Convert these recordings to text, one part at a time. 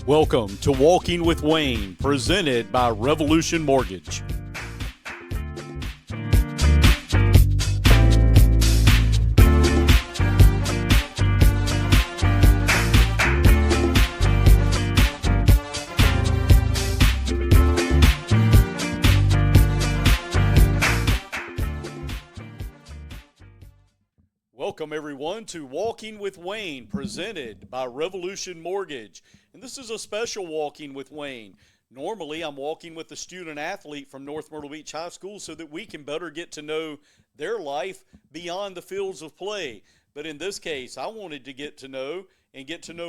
Welcome to Walking with Wayne, presented by Revolution Mortgage. Welcome everyone to Walking with Wayne, presented by Revolution Mortgage. And this is a special Walking with Wayne. Normally I'm walking with a student athlete from North Myrtle Beach High School so that we can better get to know their life beyond the fields of play. But in this case, I wanted to get to know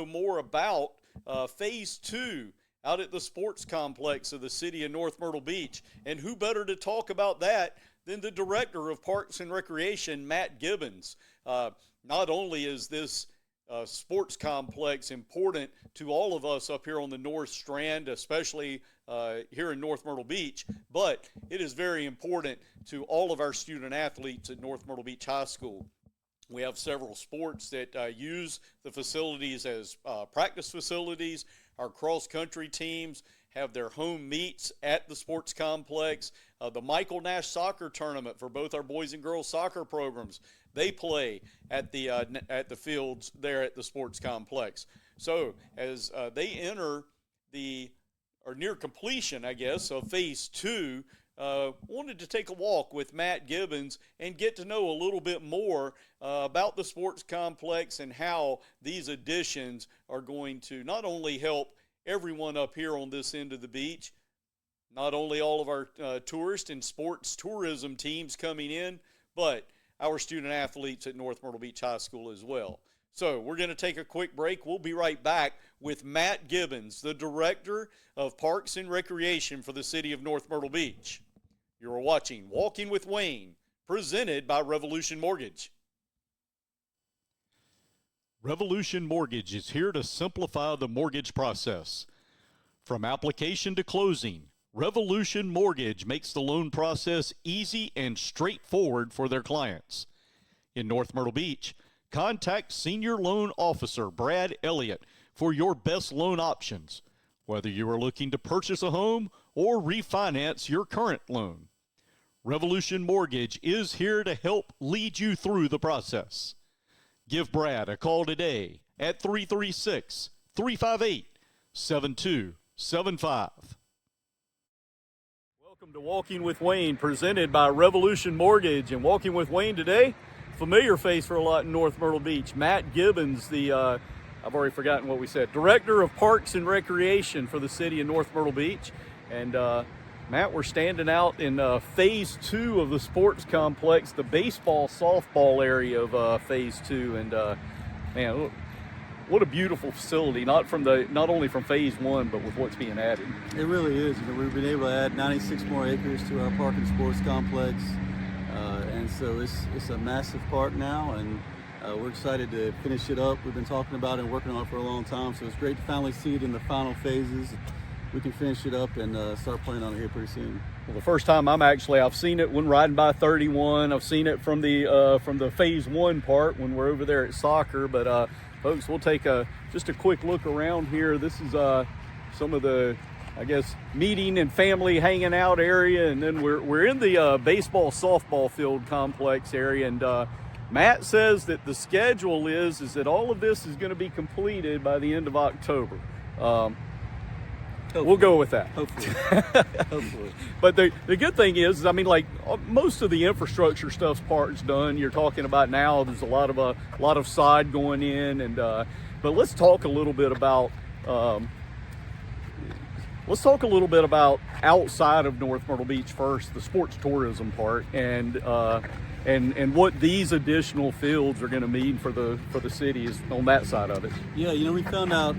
more about Phase 2 out at the sports complex of the city of North Myrtle Beach. And who better to talk about that than the Director of Parks and Recreation, Matt Gibbons. Not only is this sports complex important to all of us up here on the North Strand, especially here in North Myrtle Beach, but it is very important to all of our student athletes at North Myrtle Beach High School. We have several sports that use the facilities as practice facilities. Our cross-country teams have their home meets at the sports complex. The Michael Nash Soccer Tournament for both our boys and girls soccer programs, they play at the fields there at the sports complex. So as they enter near completion, I guess, of Phase 2, wanted to take a walk with Matt Gibbons and get to know a little bit more about the sports complex and how these additions are going to not only help everyone up here on this end of the beach, not only all of our tourist and sports tourism teams coming in, but our student athletes at North Myrtle Beach High School as well. So we're going to take a quick break. We'll be right back with Matt Gibbons, the Director of Parks and Recreation for the city of North Myrtle Beach. You're watching Walking with Wayne, presented by Revolution Mortgage. Revolution Mortgage is here to simplify the mortgage process. From application to closing, Revolution Mortgage makes the loan process easy and straightforward for their clients. In North Myrtle Beach, contact Senior Loan Officer Brad Elliott for your best loan options, whether you are looking to purchase a home or refinance your current loan. Revolution Mortgage is here to help lead you through the process. Give Brad a call today at 336-358-7275. Welcome to Walking with Wayne, presented by Revolution Mortgage. And Walking with Wayne today, familiar face for a lot in North Myrtle Beach, Matt Gibbons, the, I've already forgotten what we said, Director of Parks and Recreation for the city of North Myrtle Beach. And Matt, we're standing out in Phase 2 of the sports complex, the baseball, softball area of Phase 2. And man, what a beautiful facility, not only from Phase 1, but with what's being added. It really is. You know, we've been able to add 96 more acres to our park and sports complex. And so it's a massive park now, and we're excited to finish it up. We've been talking about it and working on it for a long time, so it's great to finally see it in the final phases. We can finish it up and start playing on it here pretty soon. Well, the first time I've seen it when riding by 31. I've seen it from the Phase 1 part when we're over there at soccer. But folks, we'll take just a quick look around here. This is some of the, I guess, meeting and family hanging out area, and then we're in the baseball softball field complex area. And Matt says that the schedule is that all of this is going to be completed by the end of October. We'll go with that. Hopefully. Hopefully. But the good thing is, I mean, like most of the infrastructure stuff's part's done. You're talking about now there's a lot of side going in, and but let's talk a little bit about outside of North Myrtle Beach first, the sports tourism part, and what these additional fields are going to mean for the city is on that side of it. Yeah, you know, we found out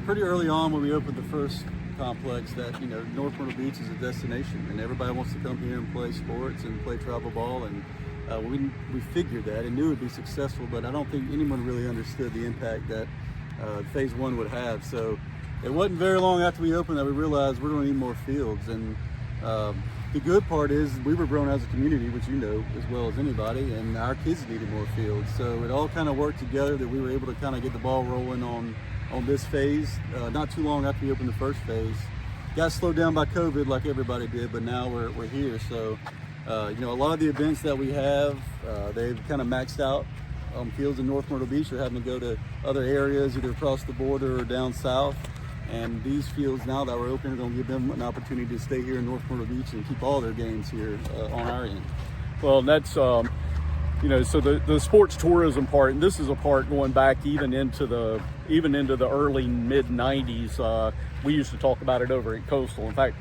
pretty early on when we opened the first complex that, you know, North Myrtle Beach is a destination and everybody wants to come here and play sports and play travel ball, and we figured that and knew it would be successful, but I don't think anyone really understood the impact that Phase 1 would have. So it wasn't very long after we opened that we realized we're going to need more fields. And the good part is we were grown as a community, which you know as well as anybody, and our kids needed more fields. So it all kind of worked together that we were able to kind of get the ball rolling on on this phase. Not too long after we opened the first phase, got slowed down by COVID like everybody did, but now we're here. So, a lot of the events that we have, they've kind of maxed out on fields in North Myrtle Beach. They're having to go to other areas, either across the border or down south. And these fields now that we're open are going to give them an opportunity to stay here in North Myrtle Beach and keep all their games here on our end. Well, that's so the sports tourism part, and this is a part going back even into the early mid '90s. We used to talk about it over at Coastal. In fact,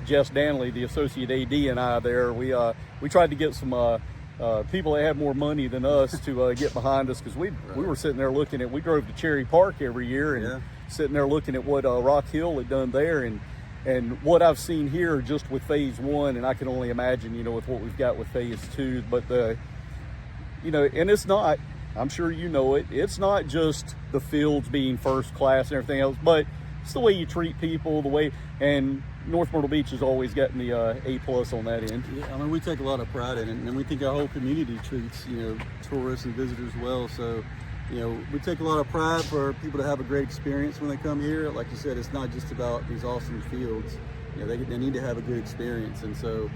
Jess Danley, the associate AD, and I there, we tried to get some people that had more money than us to get behind us, because we were sitting there looking at. We drove to Cherry Park every year and sitting there looking at what Rock Hill had done there, and what I've seen here just with phase 1, and I can only imagine, with what we've got with phase 2. But and it's not, I'm sure it's not just the fields being first class and everything else, but it's the way you treat people, the way, and North Myrtle Beach has always gotten the A+ on that end. Yeah, I mean, we take a lot of pride in it, and we think our whole community treats, tourists and visitors well. So, we take a lot of pride for people to have a great experience when they come here. Like you said, it's not just about these awesome fields. They need to have a good experience. And so,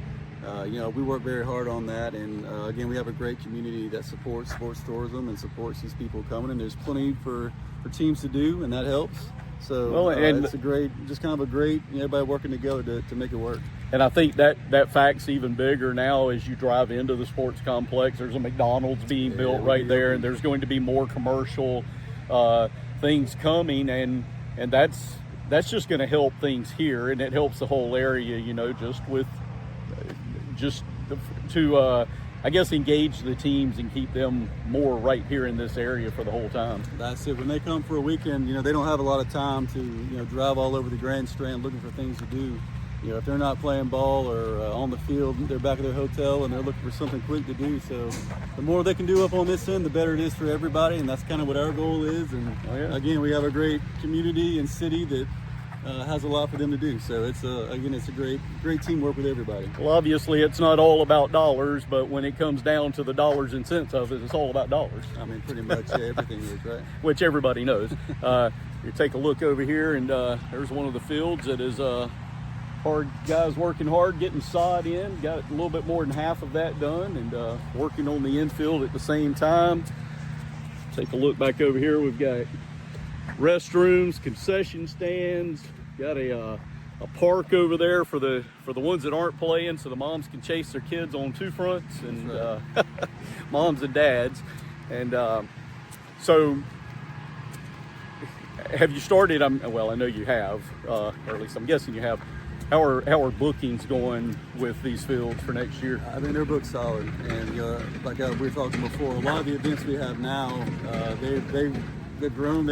we work very hard on that. And again, we have a great community that supports sports tourism and supports these people coming. And there's plenty for teams to do, and that helps. So it's a great, everybody working together to make it work. And I think that fact's even bigger now as you drive into the sports complex. There's a McDonald's being built right there, and there's going to be more commercial things coming, and that's just going to help things here, and it helps the whole area, to I guess engage the teams and keep them more right here in this area for the whole time. That's it. When they come for a weekend, they don't have a lot of time to, drive all over the Grand Strand looking for things to do. If they're not playing ball or on the field, they're back at their hotel and they're looking for something quick to do. So the more they can do up on this end, the better it is for everybody. And that's kind of what our goal is. And again, we have a great community and city that has a lot for them to do. So it's a great teamwork with everybody. Well, obviously it's not all about dollars, but when it comes down to the dollars and cents of it, it's all about dollars. I mean, pretty much everything is, right? Which everybody knows. You take a look over here, and there's one of the fields that is hard guys working hard, getting sod in. Got a little bit more than half of that done, and working on the infield at the same time. Take a look back over here. We've got restrooms, concession stands, got a park over there for the ones that aren't playing, so the moms can chase their kids on two fronts, and moms and dads. And so have you started? Well, I know you have, or at least I'm guessing you have. How are bookings going with these fields for next year? I mean, they're booked solid, and like we were talking before, a lot of the events we have now, they've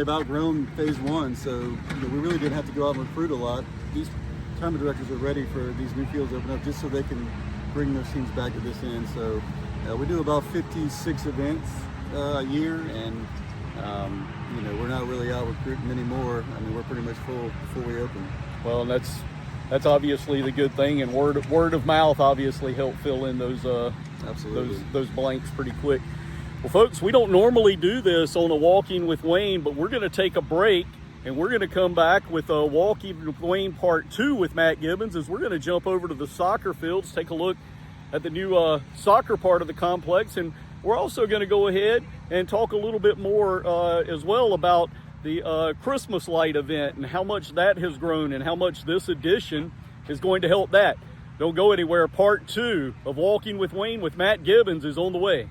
outgrown phase 1, so we really didn't have to go out and recruit a lot. These tournament directors are ready for these new fields to open up just so they can bring those teams back to this end. So we do about 56 events a year, and we're not really out recruiting anymore. I mean, we're pretty much full before we open. Well, and that's obviously the good thing, and word of mouth obviously help fill in those those blanks pretty quick. Well, folks, we don't normally do this on a Walking with Wayne, but we're going to take a break, and we're going to come back with a Walking with Wayne Part 2 with Matt Gibbons, as we're going to jump over to the soccer fields, take a look at the new soccer part of the complex, and we're also going to go ahead and talk a little bit more as well about the Christmas light event and how much that has grown and how much this edition is going to help that. Don't go anywhere. Part 2 of Walking with Wayne with Matt Gibbons is on the way.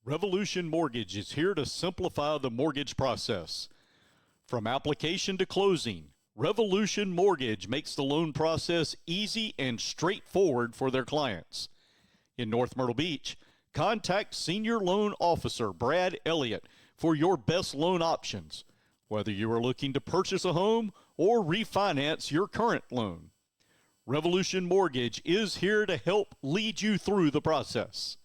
Revolution Mortgage is here to simplify the mortgage process. From application to closing, Revolution Mortgage makes the loan process easy and straightforward for their clients. In North Myrtle Beach, contact Senior Loan Officer Brad Elliott for your best loan options, whether you are looking to purchase a home or refinance your current loan. Revolution Mortgage is here to help lead you through the process.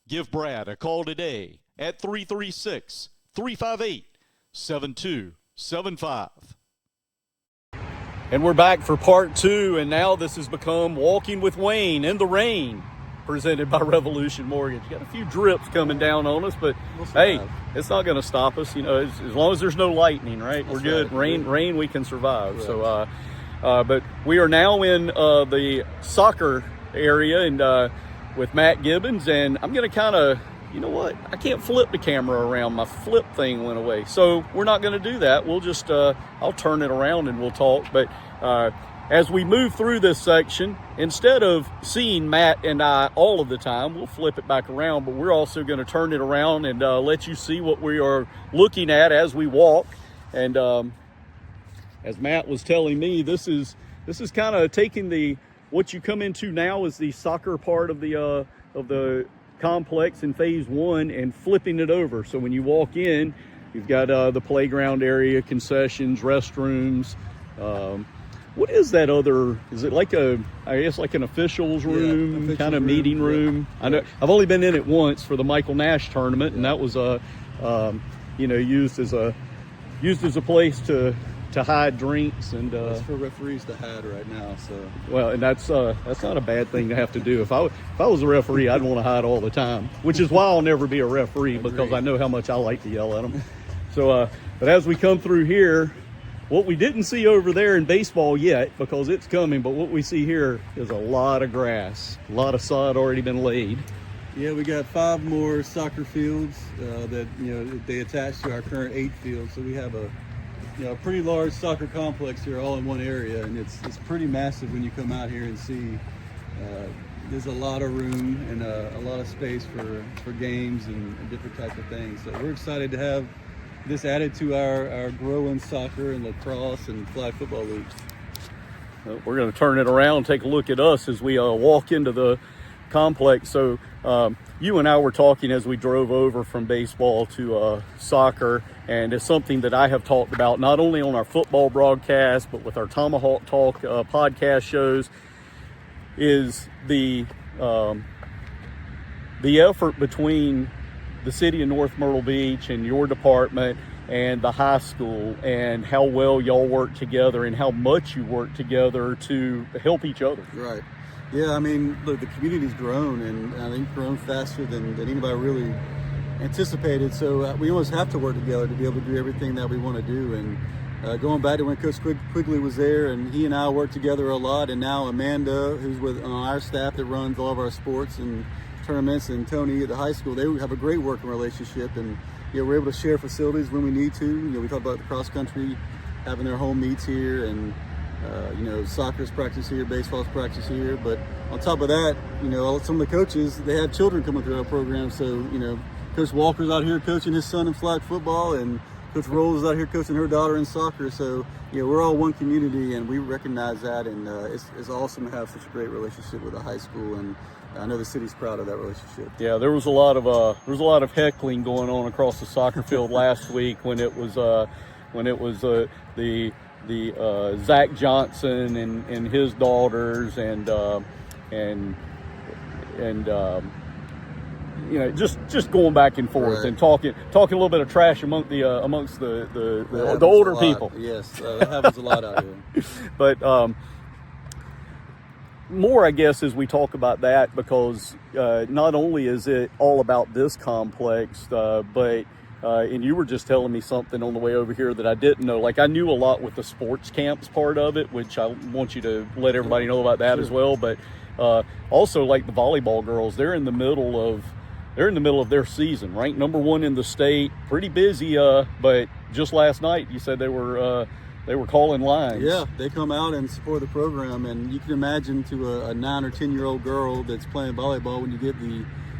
Give Brad a call today at 336-358-7275. And we're back for part 2, and now this has become Walking with Wayne in the rain. presented by Revolution Mortgage. Got a few drips coming down on us, but We'll hey, survive. it's not going to stop us. You know, as long as there's no lightning, right? We're good. right. Rain, we can survive. Correct. So, but we are now in the soccer area and with Matt Gibbons, and I'm going to kind of, you know what? I can't flip the camera around. My flip thing went away. So we're not going to do that. We'll just, I'll turn it around and we'll talk. But as we move through this section, instead of seeing Matt and I all of the time, we'll flip it back around, but we're also going to turn it around and let you see what we are looking at as we walk. And as Matt was telling me, this is kind of taking what you come into now is the soccer part of the complex in phase 1 and flipping it over. So when you walk in, you've got the playground area, concessions, restrooms. What is that other? Is it like I guess like an officials room, officials kind of room, meeting room? yeah. I know I've only been in it once for the Michael Nash tournament, and that was used as a place to hide drinks and It's for referees to hide right now. So well, and that's not a bad thing to have to do. If I was a referee, I'd want to hide all the time, which is why I'll never be a referee, because I know how much I like to yell at them. So, but as we come through here, what we didn't see over there in baseball yet, because it's coming, but what we see here is a lot of grass, a lot of sod already been laid. yeah, we got 5 more soccer fields that they attach to our current 8 fields. So we have a pretty large soccer complex here, all in one area, and it's pretty massive when you come out here and see. There's a lot of room and a lot of space for games and different types of things. So we're excited to have this added to our growing soccer and lacrosse and flag football leagues. We're going to turn it around and take a look at us as we walk into the complex. So you and I were talking as we drove over from baseball to soccer, and it's something that I have talked about not only on our football broadcast but with our Tomahawk Talk podcast shows, is the effort between the city of North Myrtle Beach and your department and the high school, and how well y'all work together and how much you work together to help each other. Right. Yeah, I mean, look, the community's grown, and I think grown faster than anybody really anticipated. So we almost have to work together to be able to do everything that we want to do. And going back to when Coach Quigley was there, and he and I worked together a lot, and now Amanda, who's on our staff that runs all of our sports and tournaments, and Tony at the high school, they have a great working relationship, and we're able to share facilities when we need to. We talk about the cross country having their home meets here, and soccer's practice here, baseball's practice here. But on top of that, some of the coaches, they have children coming through our program. So Coach Walker's out here coaching his son in flag football, and Coach Rolls is out here coaching her daughter in soccer. So we're all one community, and we recognize that, and it's awesome to have such a great relationship with the high school, and I know the city's proud of that relationship. Yeah, there was a lot of heckling going on across the soccer field last week when it was the Zach Johnson and his daughters and just going back and forth, right, and talking a little bit of trash amongst the older people. Yes, that happens a lot out here. But more, I guess, as we talk about that, because not only is it all about this complex, but and you were just telling me something on the way over here that I didn't know. Like, I knew a lot with the sports camps part of it, which I want you to let everybody know about that as well. But also, like the volleyball girls, they're in the middle of their season, ranked number 1 in the state, pretty busy. But just last night, you said they were calling lines. Yeah, they come out and support the program, and you can imagine to a 9 or 10-year-old girl that's playing volleyball, when you get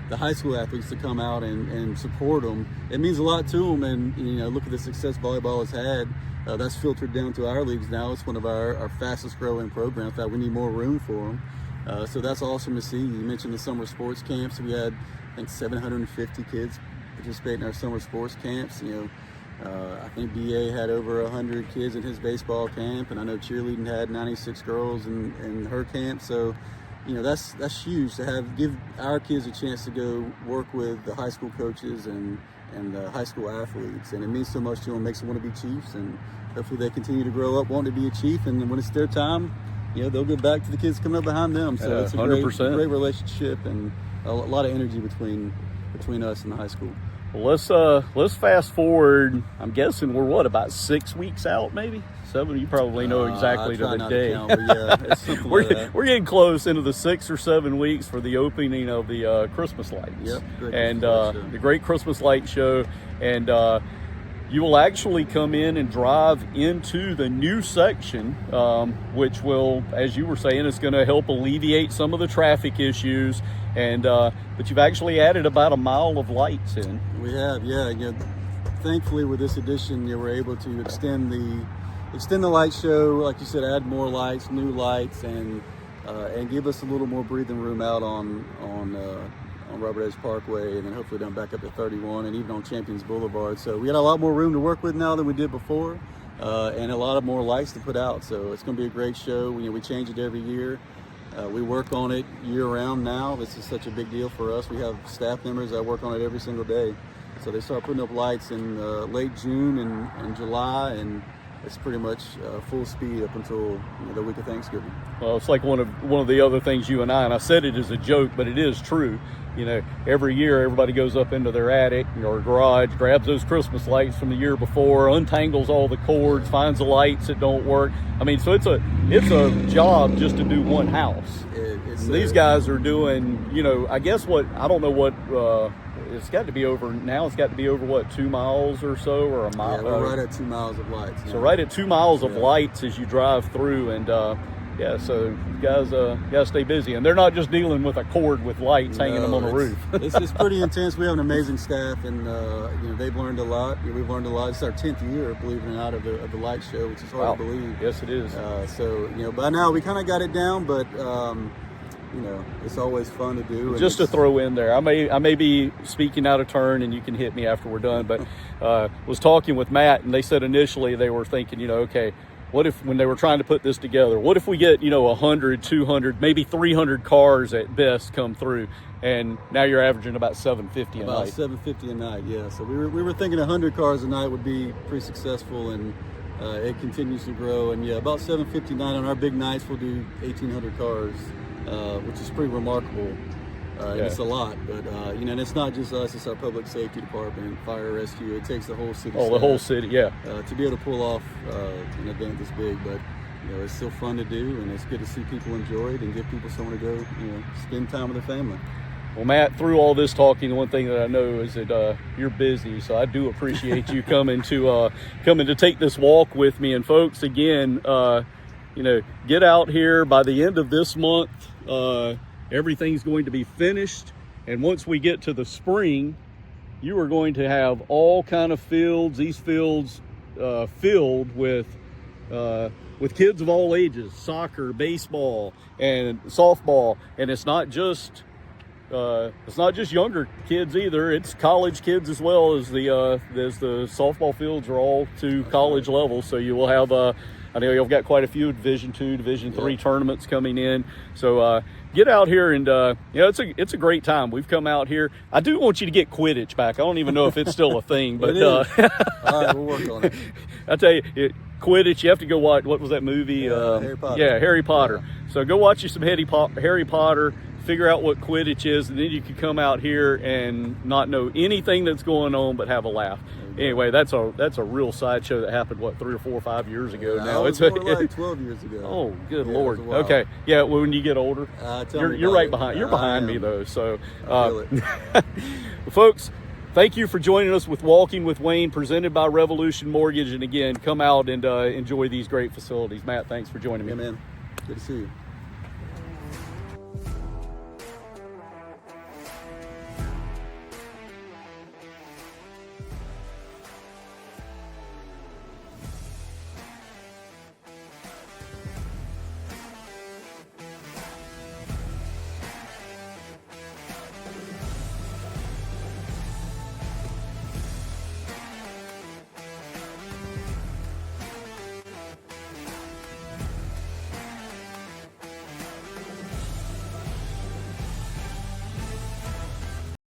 the high school athletes to come out and support them, it means a lot to them. And look at the success volleyball has had. That's filtered down to our leagues now. It's one of our fastest growing programs. That we need more room for them. So that's awesome to see. You mentioned the summer sports camps. We had, I think, 750 kids participate in our summer sports camps. I think BA had over 100 kids in his baseball camp, and I know cheerleading had 96 girls in her camp. So, that's huge to give our kids a chance to go work with the high school coaches and the high school athletes, and it means so much to them. Makes them want to be Chiefs, and hopefully they continue to grow up wanting to be a Chief. And when it's their time, they'll give back to the kids coming up behind them. So it's a 100%. great relationship and a lot of energy between us and the high school. Well, let's fast forward. I'm guessing we're about 6 weeks out, maybe 7. You probably know exactly to the day. It's something like that. We're getting close into the 6 or 7 weeks for the opening of the Christmas lights. Yep, and the great Christmas light show. And you will actually come in and drive into the new section, which will, as you were saying, it's going to help alleviate some of the traffic issues. And but you've actually added about a mile of lights in. We have, yeah. Thankfully, with this addition, we're able to extend the light show, like you said, add more lights, new lights, and give us a little more breathing room out on Robert Edge Parkway, and then hopefully down back up to 31 and even on Champions Boulevard. So we got a lot more room to work with now than we did before, and a lot of more lights to put out. So it's going to be a great show. We change it every year. We work on it year-round now. This is such a big deal for us. We have staff members that work on it every single day. So they start putting up lights in late June and July, and it's pretty much full speed up until the week of Thanksgiving. Well, it's like one of the other things you and I said it as a joke, but it is true. Every year everybody goes up into their attic or garage, grabs those Christmas lights from the year before, untangles all the cords, finds the lights that don't work. I mean, so it's a job just to do one house. These guys are doing, I guess I don't know what, it's got to be over now. It's got to be over 2 miles or so, or a mile. Yeah, we're right at 2 miles of lights now. So right at 2 miles of lights as you drive through, and so guys gotta stay busy, and they're not just dealing with a cord with lights hanging them on the roof. It's pretty intense. We have an amazing staff, and they've learned a lot. We've learned a lot. It's our 10th year, believe it or not, of the light show, which is hard to believe. Yes, it is. So by now we kind of got it down, but it's always fun to do. Just to throw in there, I may be speaking out of turn, and you can hit me after we're done, but was talking with Matt, and they said initially they were thinking, okay, what if, when they were trying to put this together, what if we get 100, 200, maybe 300 cars at best come through, and now you're averaging about 750 a night. About 750 a night, yeah. So we were thinking 100 cars a night would be pretty successful, and it continues to grow. And about 750 a night on our big nights, we'll do 1,800 cars. Which is pretty remarkable. And it's a lot, but and it's not just us; it's our public safety department, fire rescue. It takes the whole city. The whole city, yeah. To be able to pull off an event this big, but it's still fun to do, and it's good to see people enjoy it and give people somewhere to go, spend time with their family. Well, Matt, through all this talking, the one thing that I know is that you're busy, so I do appreciate you coming to take this walk with me. And folks, again, get out here by the end of this month. Everything's going to be finished, and once we get to the spring, you are going to have all kind of fields. These fields filled with kids of all ages, soccer, baseball, and softball. And it's not just younger kids either. It's college kids as well, as the softball fields are all to college level. So you will have I know you've got quite a few Division II, Division III tournaments coming in. So get out here, and it's a great time. We've come out here. I do want you to get Quidditch back. I don't even know if it's still a thing, but all right, we'll work on it. I tell you, Quidditch. You have to go watch. What was that movie? Harry Potter. Yeah, Harry Potter. Yeah. So go watch you some Harry Potter. Figure out what Quidditch is, and then you can come out here and not know anything that's going on, but have a laugh. Anyway, that's a real sideshow that happened 3 or 4 or 5 years ago. Now it's more like 12 years ago. Oh, good Lord. Okay, yeah. Well, when you get older, you're right behind. You're behind me though. So, folks, thank you for joining us with Walking with Wayne, presented by Revolution Mortgage. And again, come out and enjoy these great facilities. Matt, thanks for joining me. Yeah, man. Good to see you.